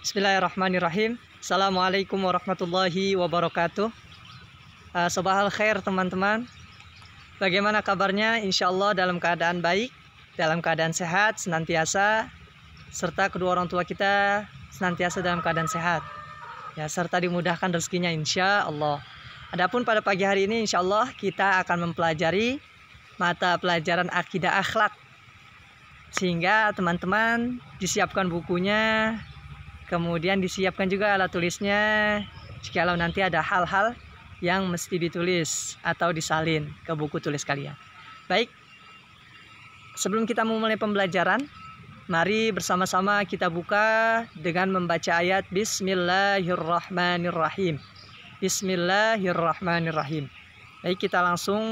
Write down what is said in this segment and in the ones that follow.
Bismillahirrahmanirrahim. Assalamualaikum warahmatullahi wabarakatuh. Sobahal khair teman-teman. Bagaimana kabarnya? Insya Allah dalam keadaan baik, dalam keadaan sehat senantiasa, serta kedua orang tua kita senantiasa dalam keadaan sehat, ya, serta dimudahkan rezekinya insya Allah. Adapun pada pagi hari ini insya Allah kita akan mempelajari mata pelajaran akidah akhlak, sehingga teman-teman disiapkan bukunya, kemudian disiapkan juga alat tulisnya jikalau nanti ada hal-hal yang mesti ditulis atau disalin ke buku tulis kalian. Baik, sebelum kita memulai pembelajaran, mari bersama-sama kita buka dengan membaca ayat Bismillahirrahmanirrahim. Bismillahirrahmanirrahim. Baik, kita langsung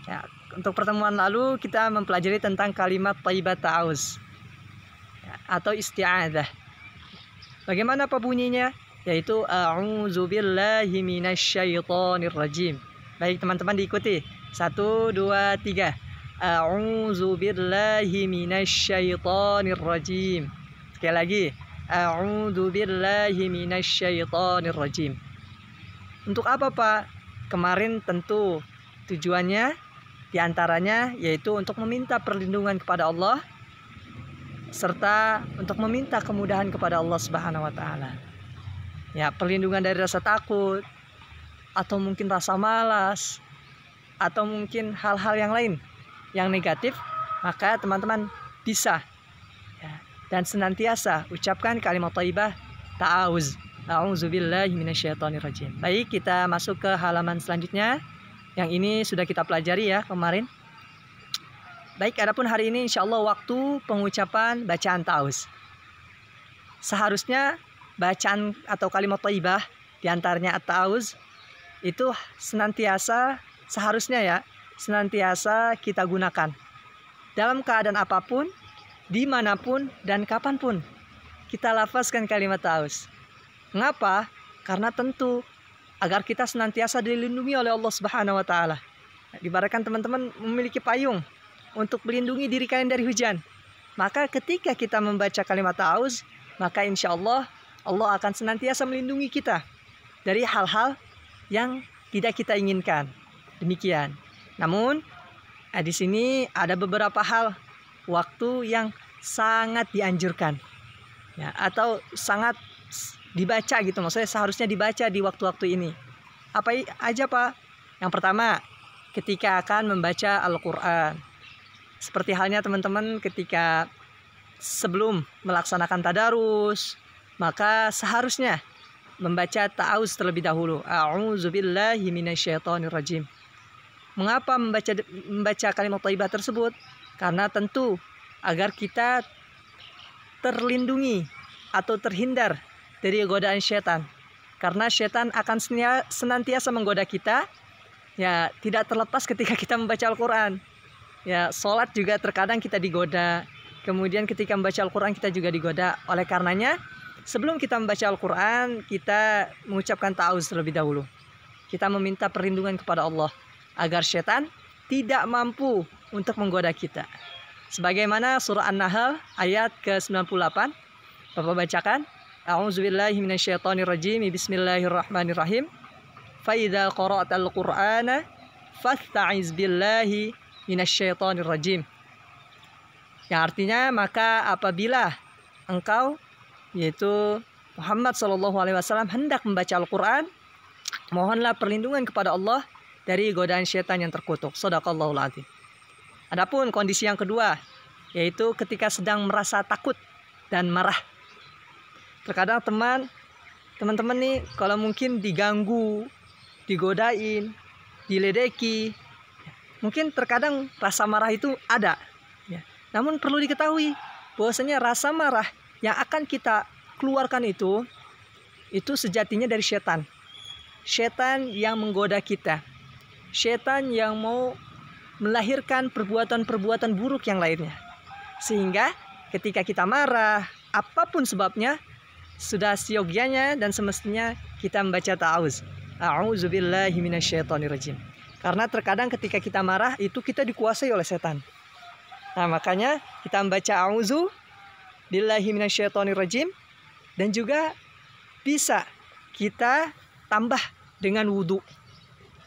ya, untuk pertemuan lalu kita mempelajari tentang kalimat thayyibat ta'awuz ya, atau isti'adzah. Bagaimana apa bunyinya? Yaitu a'udzubillahi minasyaitonirrajim. Baik teman-teman diikuti. 1, 2, 3. A'udzubillahi minasyaitonirrajim. Sekali lagi. A'udzubillahi minasyaitonirrajim. Untuk apa Pak? Kemarin tentu tujuannya diantaranya yaitu untuk meminta perlindungan kepada Allah, serta untuk meminta kemudahan kepada Allah Subhanahu wa taala. Ya, perlindungan dari rasa takut atau mungkin rasa malas atau mungkin hal-hal yang lain yang negatif, maka teman-teman bisa ya, dan senantiasa ucapkan kalimat thayyibah ta'awuz. A'udzubillahi minasyaitonirrajim. Baik, kita masuk ke halaman selanjutnya. Yang ini sudah kita pelajari ya kemarin. Baik, adapun hari ini insya Allah waktu pengucapan bacaan ta'awuz. Seharusnya bacaan atau kalimat thayyibah diantaranya at-ta'awuz itu seharusnya senantiasa kita gunakan dalam keadaan apapun, dimanapun dan kapanpun kita lafazkan kalimat ta'awuz. Mengapa? Karena tentu agar kita senantiasa dilindungi oleh Allah Subhanahu wa taala. Ibaratkan teman-teman memiliki payung untuk melindungi diri kalian dari hujan. Maka ketika kita membaca kalimat ta'awuz, maka insya Allah Allah akan senantiasa melindungi kita dari hal-hal yang tidak kita inginkan. Demikian. Namun di sini ada beberapa hal waktu yang sangat dianjurkan ya, atau sangat dibaca gitu. Maksudnya seharusnya dibaca di waktu-waktu ini. Apa aja Pak? Yang pertama, ketika akan membaca Al-Quran. Seperti halnya teman-teman ketika sebelum melaksanakan tadarus, maka seharusnya membaca ta'awuz terlebih dahulu. A'udzubillahi minasyaitonirrajim. Mengapa membaca kalimat thayyibah tersebut? Karena tentu agar kita terlindungi atau terhindar dari godaan syaitan. Karena syaitan akan senantiasa menggoda kita, ya, tidak terlepas ketika kita membaca Al-Quran. Ya, sholat juga terkadang kita digoda. Kemudian ketika membaca Al-Quran kita juga digoda. Oleh karenanya, sebelum kita membaca Al-Quran, kita mengucapkan ta'awuz terlebih dahulu. Kita meminta perlindungan kepada Allah agar syaitan tidak mampu untuk menggoda kita. Sebagaimana surah An-Nahl ayat ke-98. Bapak bacakan. A'udzubillahi minasyaitonirrajim. Bismillahirrahmanirrahim. Fa idza qara'tal Qur'ana fasta'iz billahi minasyaitonirrajim. Yang artinya, maka apabila engkau, yaitu Muhammad SAW, hendak membaca Al-Quran, mohonlah perlindungan kepada Allah dari godaan syaitan yang terkutuk. Shadaqallahul adzim. Adapun kondisi yang kedua, yaitu ketika sedang merasa takut dan marah. Terkadang teman-teman nih kalau mungkin diganggu, digodain, diledeki, mungkin terkadang rasa marah itu ada ya. Namun perlu diketahui bahwasanya rasa marah yang akan kita keluarkan itu sejatinya dari syaitan. Syaitan yang menggoda kita. Syaitan yang mau melahirkan perbuatan-perbuatan buruk yang lainnya. Sehingga ketika kita marah, apapun sebabnya, sudah seyogyanya dan semestinya kita membaca ta'awuz. A'udzubillahi minasyaitonirrajim. Karena terkadang ketika kita marah itu kita dikuasai oleh setan. Nah, makanya kita membaca a'udzu billahi minasyaitonirrajim Dan juga bisa kita tambah dengan wudhu.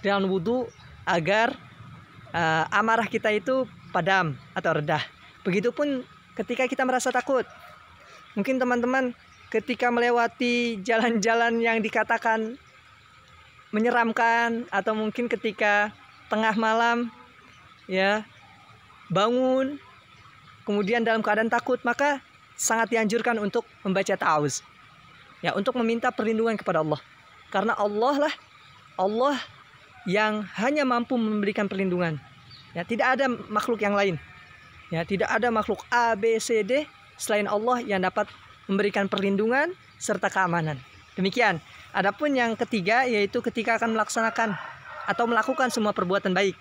Dengan wudhu agar amarah kita itu padam atau redah. Begitupun ketika kita merasa takut. Mungkin teman-teman ketika melewati jalan-jalan yang dikatakan menyeramkan, atau mungkin ketika tengah malam ya bangun kemudian dalam keadaan takut, maka sangat dianjurkan untuk membaca ta'awuz. Ya, untuk meminta perlindungan kepada Allah. Karena Allah yang hanya mampu memberikan perlindungan. Ya, tidak ada makhluk yang lain. Ya, tidak ada makhluk A, B, C, D selain Allah yang dapat memberikan perlindungan serta keamanan. Demikian. Adapun yang ketiga yaitu ketika akan melaksanakan atau melakukan semua perbuatan baik.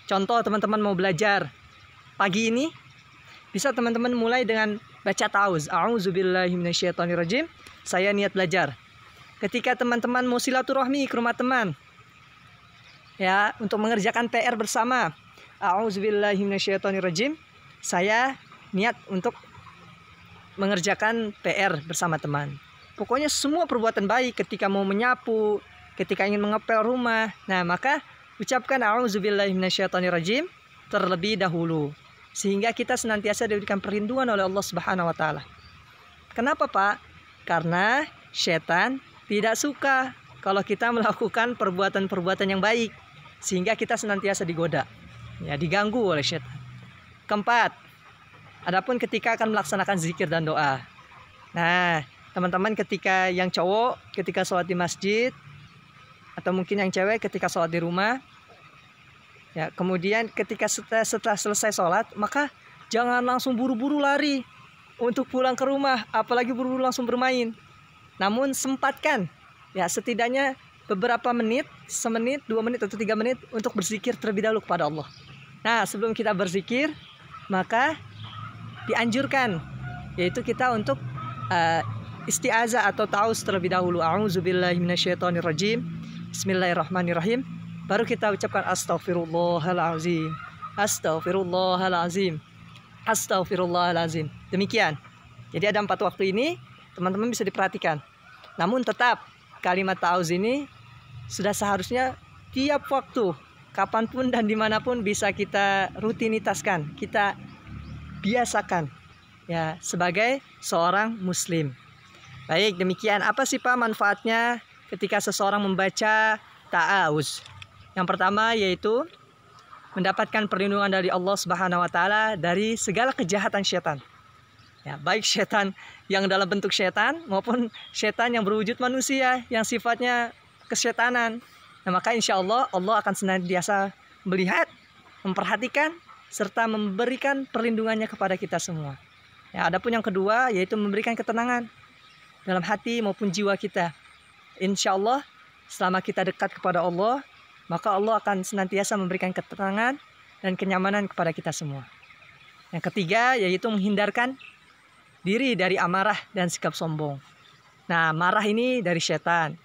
Contoh, teman-teman mau belajar pagi ini, bisa teman-teman mulai dengan baca ta'awuz. A'udzubillahi minasyaitonirrajim. Saya niat belajar. Ketika teman-teman mau silaturahmi ke rumah teman, ya, untuk mengerjakan PR bersama, a'udzubillahi minasyaitonirrajim. Saya niat untuk mengerjakan PR bersama teman. Pokoknya semua perbuatan baik, ketika mau menyapu, ketika ingin mengepel rumah, nah maka ucapkan a'udzubillahi minasyaitonirrajim terlebih dahulu, sehingga kita senantiasa diberikan perlindungan oleh Allah Subhanahu wa taala. Kenapa, Pak? Karena setan tidak suka kalau kita melakukan perbuatan-perbuatan yang baik, sehingga kita senantiasa digoda, ya, diganggu oleh setan. Keempat, adapun ketika akan melaksanakan zikir dan doa. Nah, teman-teman ketika yang cowok ketika sholat di masjid, atau mungkin yang cewek ketika sholat di rumah, ya, kemudian ketika setelah selesai sholat, maka jangan langsung buru-buru lari untuk pulang ke rumah, apalagi buru-buru langsung bermain. Namun sempatkan, ya, setidaknya beberapa menit, semenit, 2 menit atau 3 menit untuk berzikir terlebih dahulu kepada Allah. Nah, sebelum kita berzikir, maka dianjurkan yaitu kita untuk isti'azah atau ta'awuz terlebih dahulu. A'udzubillahi minasyaitonirrajim. Bismillahirrahmanirrahim. Baru kita ucapkan astaghfirullahalazim. Astaghfirullahalazim. Astaghfirullahalazim. Demikian. Jadi ada 4 waktu ini, teman-teman bisa diperhatikan. Namun tetap kalimat ta'awuz ini sudah seharusnya tiap waktu, kapanpun dan dimanapun bisa kita rutinitaskan, kita biasakan, ya, sebagai seorang muslim. Baik, demikian. Apa sih, Pak, manfaatnya ketika seseorang membaca ta'awuz? Yang pertama yaitu mendapatkan perlindungan dari Allah Subhanahu wa taala dari segala kejahatan setan. Ya, baik setan yang dalam bentuk setan maupun setan yang berwujud manusia yang sifatnya kesetanan. Nah, maka insya Allah akan senantiasa melihat, memperhatikan serta memberikan perlindungannya kepada kita semua. Ya, adapun yang kedua yaitu memberikan ketenangan dalam hati maupun jiwa kita. Insya Allah selama kita dekat kepada Allah, maka Allah akan senantiasa memberikan ketenangan dan kenyamanan kepada kita semua. Yang ketiga yaitu menghindarkan diri dari amarah dan sikap sombong. Nah, marah ini dari setan,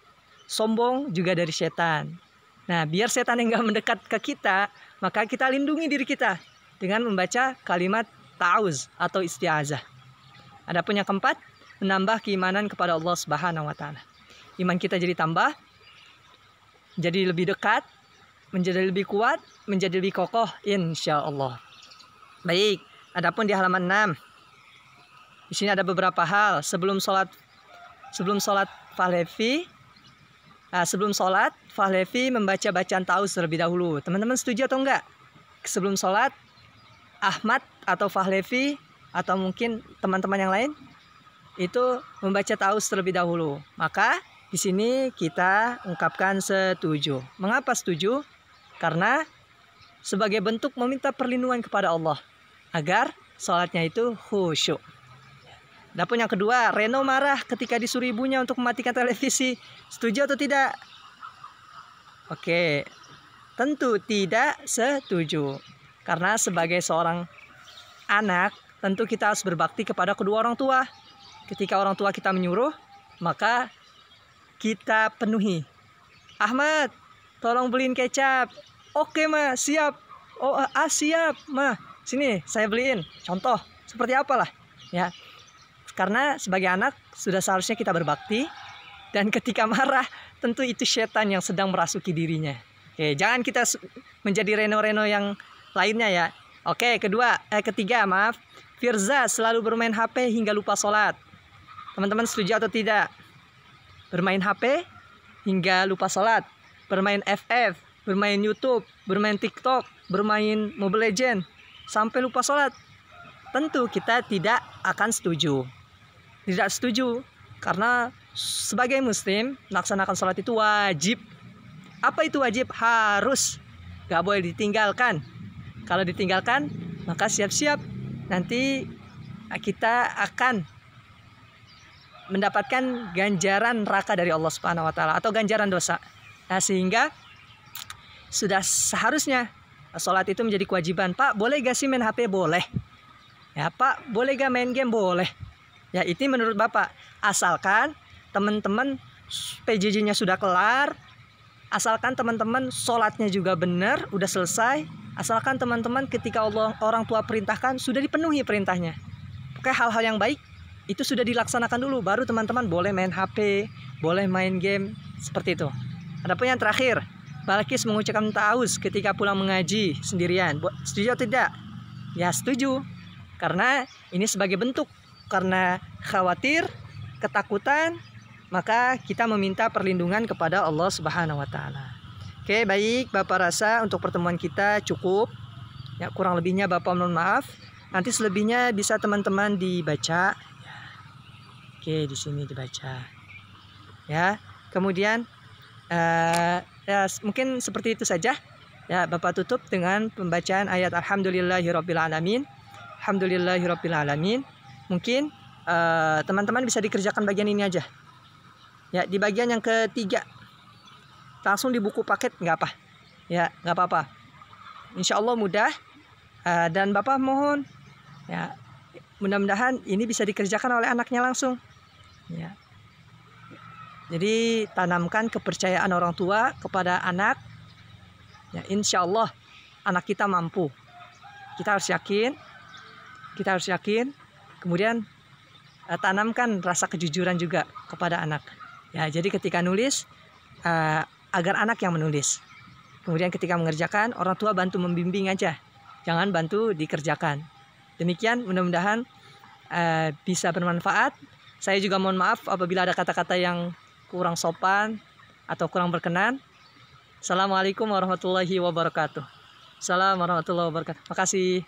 sombong juga dari setan. Nah, biar setan yang gak mendekat ke kita, maka kita lindungi diri kita dengan membaca kalimat ta'awuz atau isti'azah. Adapun yang keempat, menambah keimanan kepada Allah Subhanahu wa taala. Iman kita jadi tambah, menjadi lebih dekat, menjadi lebih kuat, menjadi lebih kokoh insya Allah. Baik, adapun di halaman 6. Di sini ada beberapa hal sebelum sholat Fahlevi membaca bacaan ta'awuz terlebih dahulu. Teman-teman setuju atau enggak? Sebelum sholat Ahmad atau Fahlevi atau mungkin teman-teman yang lain itu membaca ta'awuz terlebih dahulu. Maka di sini kita ungkapkan setuju. Mengapa setuju? Karena sebagai bentuk meminta perlindungan kepada Allah agar sholatnya itu khusyuk. Adapun yang kedua, Reno marah ketika disuruh ibunya untuk mematikan televisi. Setuju atau tidak? Oke, tentu tidak setuju. Karena sebagai seorang anak, tentu kita harus berbakti kepada kedua orang tua. Ketika orang tua kita menyuruh, maka kita penuhi. Ahmad, tolong beliin kecap. Oke, Ma, siap. Oh, siap, Ma. Sini, saya beliin. Contoh, seperti apalah. Ya. Karena sebagai anak sudah seharusnya kita berbakti, dan ketika marah tentu itu setan yang sedang merasuki dirinya. Oke, jangan kita menjadi reno-reno yang lainnya ya. Oke, ketiga, Firza selalu bermain HP hingga lupa sholat. Teman-teman setuju atau tidak? Bermain HP hingga lupa sholat, bermain FF, bermain YouTube, bermain TikTok, bermain Mobile Legends sampai lupa sholat. Tentu kita tidak akan setuju. Tidak setuju, karena sebagai muslim melaksanakan sholat itu wajib. Apa itu wajib? Harus, gak boleh ditinggalkan. Kalau ditinggalkan, maka siap-siap nanti kita akan mendapatkan ganjaran neraka dari Allah Subhanahu wa taala atau ganjaran dosa. Nah, sehingga sudah seharusnya sholat itu menjadi kewajiban. Pak, boleh gak sih main HP? Boleh. Ya, Pak, boleh gak main game? Boleh. Ya, itu menurut Bapak. Asalkan teman-teman PJJ-nya sudah kelar, asalkan teman-teman sholatnya juga benar, udah selesai, asalkan teman-teman ketika orang tua perintahkan sudah dipenuhi perintahnya. Pokoknya hal-hal yang baik itu sudah dilaksanakan dulu, baru teman-teman boleh main HP, boleh main game, seperti itu. Adapun yang terakhir, Balkis mengucapkan ta'awuz ketika pulang mengaji sendirian. Setuju atau tidak? Ya, setuju. Karena ini sebagai bentuk, karena khawatir, ketakutan, maka kita meminta perlindungan kepada Allah Subhanahu wa taala. Oke, baik, Bapak rasa untuk pertemuan kita cukup. Ya, kurang lebihnya Bapak mohon maaf. Nanti selebihnya bisa teman-teman dibaca. Oke, di sini dibaca. Ya, kemudian ya, mungkin seperti itu saja. Ya, Bapak tutup dengan pembacaan ayat Alhamdulillahirabbil alamin. Alhamdulillahirabbil alamin. Mungkin teman-teman bisa dikerjakan bagian ini aja. Ya, di bagian yang ketiga langsung di buku paket nggak apa. Ya, nggak apa-apa. Insya Allah mudah. Dan Bapak mohon ya, mudah-mudahan ini bisa dikerjakan oleh anaknya langsung. Ya. Jadi tanamkan kepercayaan orang tua kepada anak. Ya, insya Allah anak kita mampu. Kita harus yakin. Kita harus yakin. Kemudian tanamkan rasa kejujuran juga kepada anak. Ya, jadi ketika nulis agar anak yang menulis. Kemudian ketika mengerjakan, orang tua bantu membimbing aja. Jangan bantu dikerjakan. Demikian, mudah-mudahan bisa bermanfaat. Saya juga mohon maaf apabila ada kata-kata yang kurang sopan atau kurang berkenan. Assalamualaikum warahmatullahi wabarakatuh. Assalamualaikum warahmatullahi wabarakatuh. Makasih.